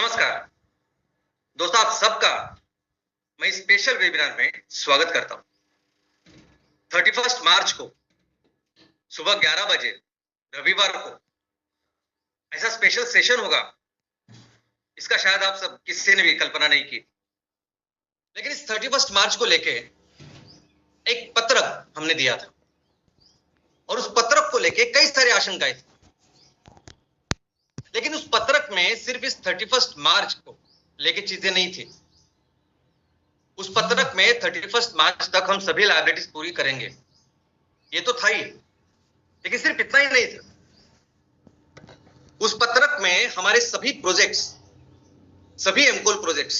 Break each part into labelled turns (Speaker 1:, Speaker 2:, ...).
Speaker 1: नमस्कार दोस्तों, आप सबका मैं इस स्पेशल वेबिनार में स्वागत करता हूं। 31 मार्च को सुबह 11 बजे रविवार को ऐसा स्पेशल सेशन होगा, इसका शायद आप सब किसी ने भी कल्पना नहीं की। लेकिन इस 31 मार्च को लेके एक पत्रक हमने दिया था और उस पत्रक को लेके कई सारी आशंकाएं थी। लेकिन उस पत्रक में सिर्फ इस 31 मार्च को लेके चीजें नहीं थी। उस पत्रक में 31 मार्च तक हम सभी लायबिलिटीज पूरी करेंगे, ये तो था ही। लेकिन सिर्फ इतना ही नहीं था। उस पत्रक में हमारे सभी प्रोजेक्ट्स, सभी एमकोल प्रोजेक्ट्स,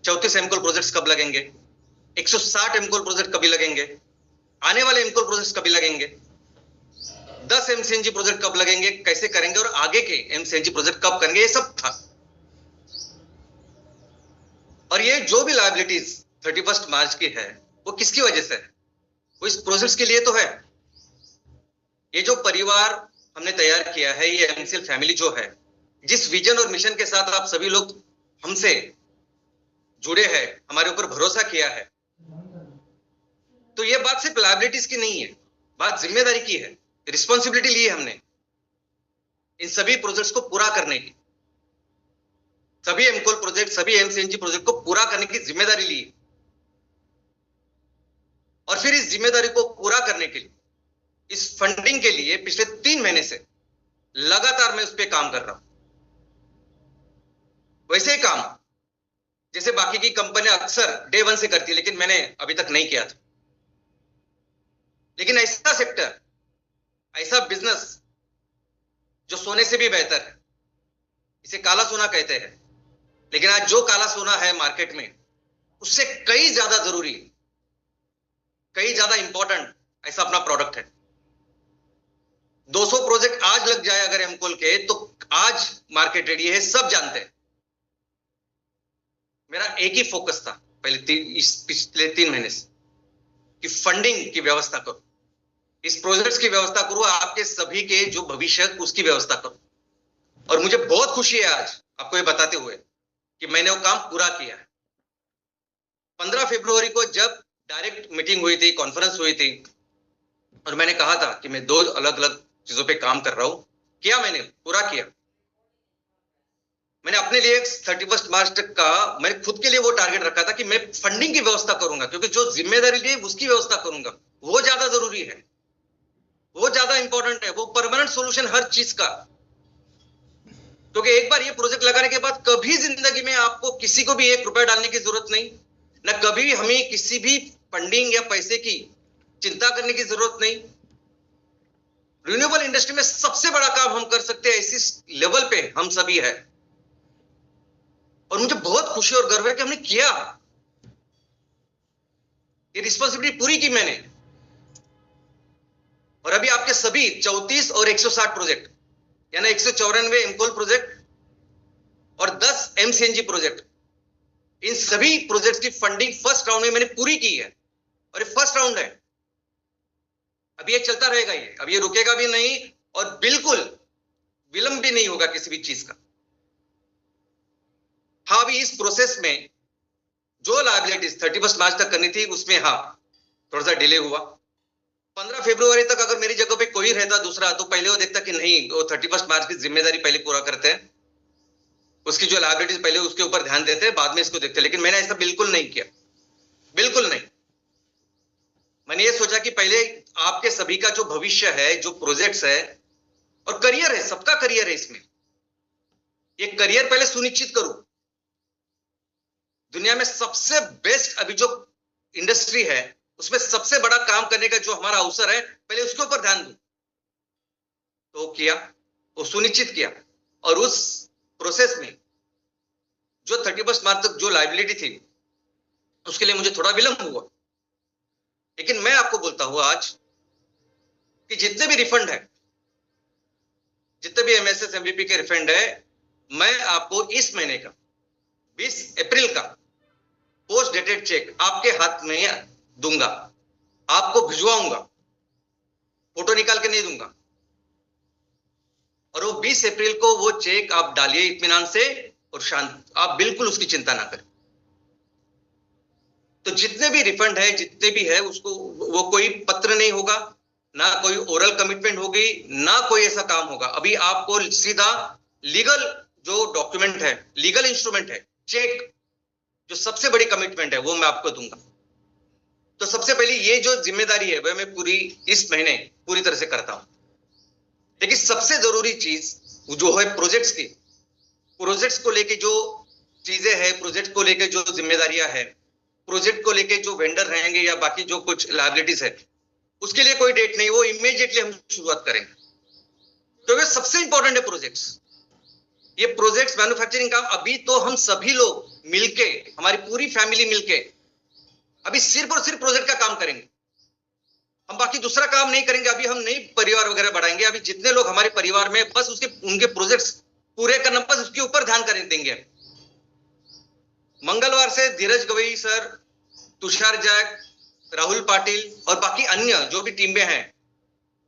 Speaker 1: 34 एमकोल प्रोजेक्ट्स कब लगेंगे, 160 एमकोल प्रोजेक्ट कभी लगेंगे, आने वाले एमकोल प्रोजेक्ट्स कभी लगेंगे, 10 एमसीएनजी प्रोजेक्ट कब लगेंगे, कैसे करेंगे और आगे के एमसीएनजी प्रोजेक्ट कब करेंगे, ये सब था। और ये जो भी लायबिलिटीज 31 मार्च की है वो किसकी वजह से है? वो इस प्रोजेक्ट्स के लिए तो है। ये जो परिवार हमने तैयार किया है, ये एमसीएल फैमिली जो है, जिस विजन और मिशन के साथ आप सभी लोग हमसे जुड़े हैं, हमारे ऊपर भरोसा किया है, तो ये बात सिर्फ लायबिलिटीज की नहीं है, बात जिम्मेदारी की है। रिस्पॉन्सिबिलिटी ली है हमने इन सभी प्रोजेक्ट्स को पूरा करने की, सभी एमकोल प्रोजेक्ट, सभी एमसीएनजी प्रोजेक्ट को पूरा करने की जिम्मेदारी ली। और फिर इस जिम्मेदारी को पूरा करने के लिए, इस फंडिंग के लिए पिछले 3 महीने से लगातार मैं उस पर काम कर रहा हूं। वैसे ही काम जैसे बाकी की कंपनियां अक्सर डे 1 से करती है, लेकिन मैंने अभी तक नहीं किया था। लेकिन ऐसा सेक्टर, ऐसा बिजनेस जो सोने से भी बेहतर है, इसे काला सोना कहते हैं, लेकिन आज जो काला सोना है मार्केट में, उससे कई ज्यादा जरूरी, कई ज्यादा इंपॉर्टेंट ऐसा अपना प्रोडक्ट है। 200 प्रोजेक्ट आज लग जाए अगर एमकोल के, तो आज मार्केट रेडी है, सब जानते हैं। मेरा एक ही फोकस था पिछले 3 महीने से कि फंडिंग की व्यवस्था करो, इस प्रोजेक्ट्स की व्यवस्था करो, आपके सभी के जो भविष्य उसकी व्यवस्था करो। और मुझे बहुत खुशी है आज आपको ये बताते हुए कि मैंने वो काम पूरा किया है। 15 फरवरी को जब डायरेक्ट मीटिंग हुई थी, कॉन्फ्रेंस हुई थी, और मैंने कहा था कि मैं 2 अलग अलग चीजों पे काम कर रहा हूं, किया, मैंने पूरा किया। मैंने अपने लिए 31 मार्च तक का मैंने खुद के लिए वो टारगेट रखा था कि मैं फंडिंग की व्यवस्था करूंगा, क्योंकि जो जिम्मेदारी ली उसकी व्यवस्था करूंगा, वो ज्यादा जरूरी है, वो ज्यादा इंपॉर्टेंट है, वो परमानेंट सोल्यूशन हर चीज का। क्योंकि एक बार ये प्रोजेक्ट लगाने के बाद कभी जिंदगी में आपको किसी को भी 1 रुपया डालने की जरूरत नहीं, ना कभी हमें किसी भी फंडिंग या पैसे की चिंता करने की जरूरत नहीं। रिन्यूएबल इंडस्ट्री में सबसे बड़ा काम हम कर सकते हैं, इसी लेवल पे हम सभी है। और मुझे बहुत खुशी और गर्व है कि हमने किया, ये रिस्पॉन्सिबिलिटी पूरी की मैंने। और अभी आपके सभी 34 और 160 प्रोजेक्ट, यानी 194 एमकोल प्रोजेक्ट और 10 एमसीएनजी प्रोजेक्ट, इन सभी प्रोजेक्ट्स की फंडिंग फर्स्ट राउंड में मैंने पूरी की है। और ये फर्स्ट राउंड है, अभी ये चलता रहेगा, ये अब ये रुकेगा भी नहीं और बिल्कुल विलंब भी नहीं होगा किसी भी चीज का। हाँ, अभी इस प्रोसेस में जो लायबिलिटीज 31 मार्च तक करनी थी, उसमें हाँ थोड़ा सा डिले हुआ। 15 फरवरी तक अगर मेरी जगह पे कोई रहता दूसरा, तो पहले वो देखता कि नहीं, वो 31 मार्च की जिम्मेदारी पहले पूरा करते हैं, उसकी जो लायबिलिटीज पहले उसके ऊपर ध्यान देते हैं, बाद में इसको देखते हैं। लेकिन मैंने ऐसा बिल्कुल नहीं किया, बिल्कुल नहीं। मैंने ये सोचा कि पहले आपके सभी का जो भविष्य है, जो प्रोजेक्ट्स है और करियर है, सबका करियर है इसमें, ये करियर पहले सुनिश्चित करूं। दुनिया में सबसे बेस्ट अभी जो इंडस्ट्री है, उसमें सबसे बड़ा काम करने का जो हमारा अवसर है, पहले उसके ऊपर ध्यान दूं। तो किया, वो सुनिश्चित किया। और उस प्रोसेस में जो 31 मार्च तक जो लायबिलिटी थी, उसके लिए मुझे थोड़ा विलंब हुआ। लेकिन मैं आपको बोलता हूं आज कि जितने भी रिफंड है, जितने भी एमएसएस एमवीपी के रिफंड है, मैं आपको इस महीने का 20 अप्रैल का पोस्ट डेटेड चेक आपके हाथ में दूंगा, आपको भिजवाऊंगा, फोटो निकाल के नहीं दूंगा। और वो 20 अप्रैल को वो चेक आप डालिए इत्मीनान से, और शांत, आप बिल्कुल उसकी चिंता ना करें। तो जितने भी रिफंड है, जितने भी है, उसको वो कोई पत्र नहीं होगा, ना कोई ओरल कमिटमेंट होगी, ना कोई ऐसा काम होगा। अभी आपको सीधा लीगल जो डॉक्यूमेंट है, लीगल इंस्ट्रूमेंट है, चेक, जो सबसे बड़ी कमिटमेंट है, वो मैं आपको दूंगा। तो सबसे पहले ये जो जिम्मेदारी है वह मैं पूरी इस महीने पूरी तरह से करता हूं। लेकिन सबसे जरूरी चीज जो है प्रोजेक्ट्स की, प्रोजेक्ट्स को लेके जो चीजें हैं, प्रोजेक्ट को लेके जो जिम्मेदारियां हैं, प्रोजेक्ट को लेके जो वेंडर रहेंगे या बाकी जो कुछ लायबिलिटीज है, उसके लिए कोई डेट नहीं, वो इमीडिएटली हम शुरुआत करेंगे, क्योंकि सबसे इंपॉर्टेंट है प्रोजेक्ट्स। ये प्रोजेक्ट्स मैन्युफैक्चरिंग काम अभी तो हम सभी लोग मिलके, हमारी पूरी फैमिली मिलके अभी सिर्फ और सिर्फ प्रोजेक्ट का काम करेंगे। हम बाकी दूसरा काम नहीं करेंगे। अभी हम नहीं परिवार वगैरह बढ़ाएंगे। अभी जितने लोग हमारे परिवार में, बस उसके उनके प्रोजेक्ट्स पूरे करना, बस उसके ऊपर ध्यान कर देंगे। मंगलवार से धीरज गवई सर, तुषार जैक, राहुल पाटिल और बाकी अन्य जो भी टीम में हैं,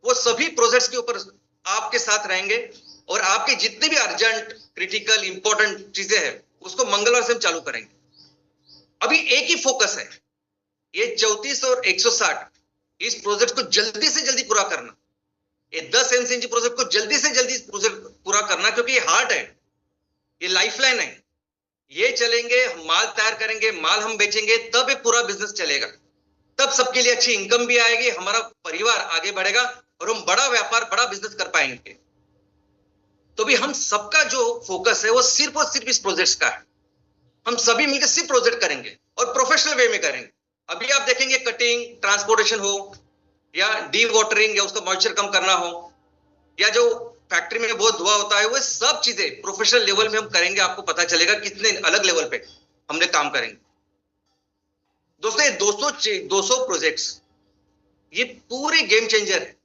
Speaker 1: वो सभी प्रोजेक्ट्स के ऊपर आपके साथ रहेंगे और आपके जितने भी अर्जेंट, क्रिटिकल, इंपॉर्टेंट चीजें हैं, उसको मंगलवार से हम चालू करेंगे। अभी एक ही फोकस है, ये 34 और 160 इस प्रोजेक्ट को जल्दी से जल्दी पूरा करना। ये 10 एनसीएनजी प्रोजेक्ट को जल्दी से जल्दी प्रोजेक्ट पूरा करना, क्योंकि ये हार्ट है, ये लाइफलाइन है। ये चलेंगे, माल तैयार करेंगे, माल हम बेचेंगे, तब ये पूरा बिजनेस चलेगा, तब सबके लिए अच्छी इनकम भी आएगी, हमारा परिवार आगे बढ़ेगा और हम बड़ा व्यापार, बड़ा बिजनेस कर पाएंगे। तो भी हम सबका जो फोकस है वो सिर्फ और सिर्फ इस प्रोजेक्ट का है। हम सभी मिलकर सिर्फ प्रोजेक्ट करेंगे और प्रोफेशनल वे में करेंगे। अभी आप देखेंगे कटिंग, ट्रांसपोर्टेशन हो या डी वाटरिंग या उसका मॉइस्चर कम करना हो, या जो फैक्ट्री में बहुत धुआं होता है, वो सब चीजें प्रोफेशनल लेवल में हम करेंगे। आपको पता चलेगा कितने अलग लेवल पे हमने काम करेंगे। दोस्तों, ये 200 प्रोजेक्ट्स, ये पूरे गेम चेंजर है।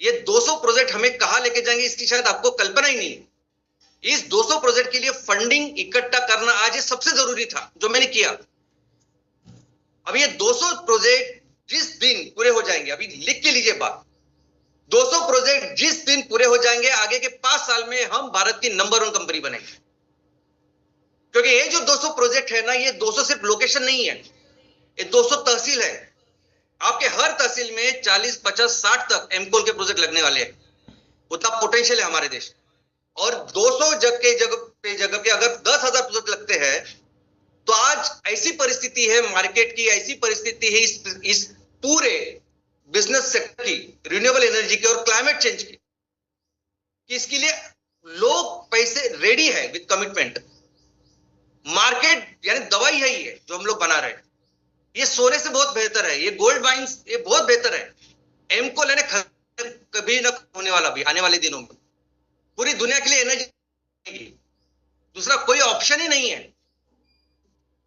Speaker 1: ये 200 प्रोजेक्ट हमें कहां लेके जाएंगे, इसकी शायद आपको कल्पना ही नहीं है। इस 200 प्रोजेक्ट के लिए फंडिंग इकट्ठा करना आज ये सबसे जरूरी था, जो मैंने किया। अब ये 200 प्रोजेक्ट जिस दिन पूरे हो जाएंगे, अभी लिख के लीजिए बात, 200 प्रोजेक्ट जिस दिन पूरे हो जाएंगे, आगे के 5 साल में हम भारत की नंबर 1 कंपनी बनेंगे। क्योंकि ये जो 200 प्रोजेक्ट है ना, ये 200 सिर्फ लोकेशन नहीं है, ये 200 तहसील है। आपके हर तहसील में 40, 50, 60 तक एमकोल के प्रोजेक्ट लगने वाले हैं। उतना पोटेंशियल है हमारे देश। और 200 जगह पे अगर 10,000 प्रोजेक्ट लगते हैं, तो आज ऐसी परिस्थिति है मार्केट की, ऐसी परिस्थिति है इस पूरे बिजनेस सेक्टर की, रिन्यूएबल एनर्जी की और क्लाइमेट चेंज की, कि इसके लिए लोग पैसे रेडी है विद कमिटमेंट। मार्केट यानी दवाई है ये जो हम लोग बना रहे हैं, ये सोने से बहुत बेहतर है, ये गोल्ड माइंस, ये बहुत बेहतर है। एमको लेने कभी ना होने वाला भी आने वाले दिनों में। पूरी दुनिया के लिए एनर्जी, दूसरा कोई ऑप्शन ही नहीं है।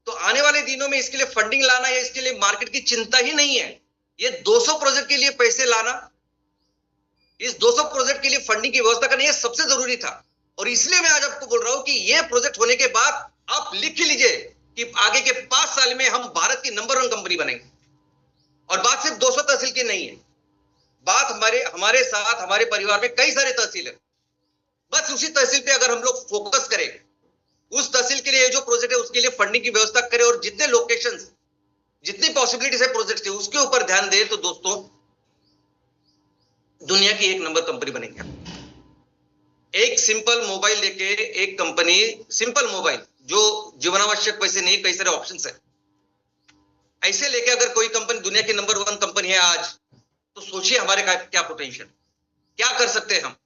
Speaker 1: तो आने वाले दिनों में इसके लिए फंडिंग लाना या इसके लिए मार्केट की चिंता ही नहीं है। ये 200 प्रोजेक्ट के लिए पैसे लाना, इस 200 प्रोजेक्ट के लिए फंडिंग की व्यवस्था करना, ये सबसे जरूरी था। और इसलिए मैं आज आपको बोल रहा हूं कि ये प्रोजेक्ट होने के बाद आप लिख के लीजिए कि आगे के 5 साल में हम भारत की नंबर 1 कंपनी बनेंगे। और बात सिर्फ 200 तहसील की नहीं है, बात हमारे साथ, हमारे परिवार में कई सारे तहसील है। बस उसी तहसील पे अगर हम लोग फोकस करें, उस तहसील के लिए जो प्रोजेक्ट है उसके लिए फंडिंग की व्यवस्था करें और जितने लोकेशंस, जितनी पॉसिबिलिटीज है प्रोजेक्ट के, उसके ऊपर ध्यान दें, तो दोस्तों दुनिया की 1 नंबर कंपनी बनेंगे। एक सिंपल मोबाइल लेके एक कंपनी, सिंपल मोबाइल जो जीवनावश्यक पैसे नहीं, कई सारे ऑप्शंस है, ऐसे लेके अगर कोई कंपनी दुनिया की नंबर 1 कंपनी है आज, तो सोचिए हमारे क्या पोटेंशियल, क्या कर सकते हैं हम,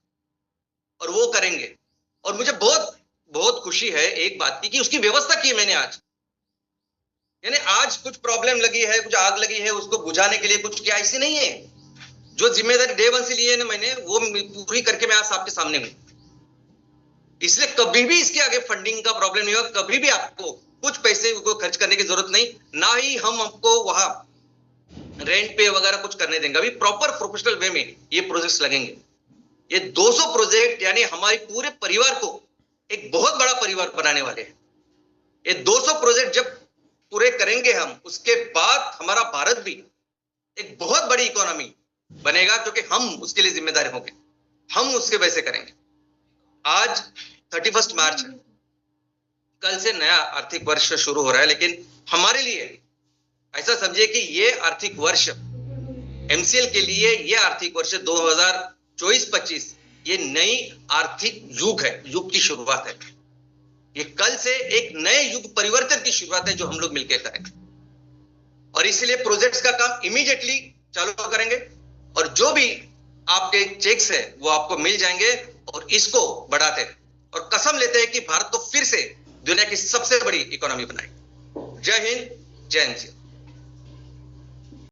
Speaker 1: और वो करेंगे। और मुझे बहुत बहुत खुशी है एक बात की कि उसकी व्यवस्था की मैंने आज। यानी आज कुछ प्रॉब्लम लगी है, कुछ आग लगी है, उसको बुझाने के लिए कुछ किया, ऐसी नहीं है। जो जिम्मेदारी डे 1 से ली है ना मैंने, वो पूरी करके मैं आज आपके सामने हूं। इसलिए कभी भी इसके आगे फंडिंग का प्रॉब्लम नहीं होगा, कभी भी आपको कुछ पैसे को खर्च करने की जरूरत नहीं, ना ही हम आपको वहां रेंट पे वगैरह कुछ करने देंगे। अभी प्रॉपर प्रोफेशनल वे में ये प्रोजेक्ट्स लगेंगे। ये 200 प्रोजेक्ट यानी हमारे पूरे परिवार को एक बहुत बड़ा परिवार बनाने वाले हैं। ये 200 प्रोजेक्ट जब पूरे करेंगे हम, उसके बाद हमारा भारत भी एक बहुत बड़ी इकोनॉमी बनेगा, क्योंकि हम उसके लिए जिम्मेदार होंगे, हम उसके वैसे करेंगे। आज 31 मार्च है, कल से नया आर्थिक वर्ष शुरू हो रहा है, लेकिन हमारे लिए ऐसा समझिए कि ये आर्थिक वर्ष एमसीएल के लिए ये आर्थिक वर्ष 2024-25 ये नई आर्थिक युग है, युग की शुरुआत है। ये कल से एक नए युग परिवर्तन की शुरुआत है जो हम लोग मिलकर करेंगे, और इसलिए प्रोजेक्ट्स का काम इमीडिएटली चालू करेंगे और जो भी आपके चेक्स है वो आपको मिल जाएंगे और इसको बढ़ाते हैं और कसम लेते हैं कि भारत को फिर से दुनिया की सबसे बड़ी इकोनॉमी बनाएंगे। जय हिंद, जय एनसीएल।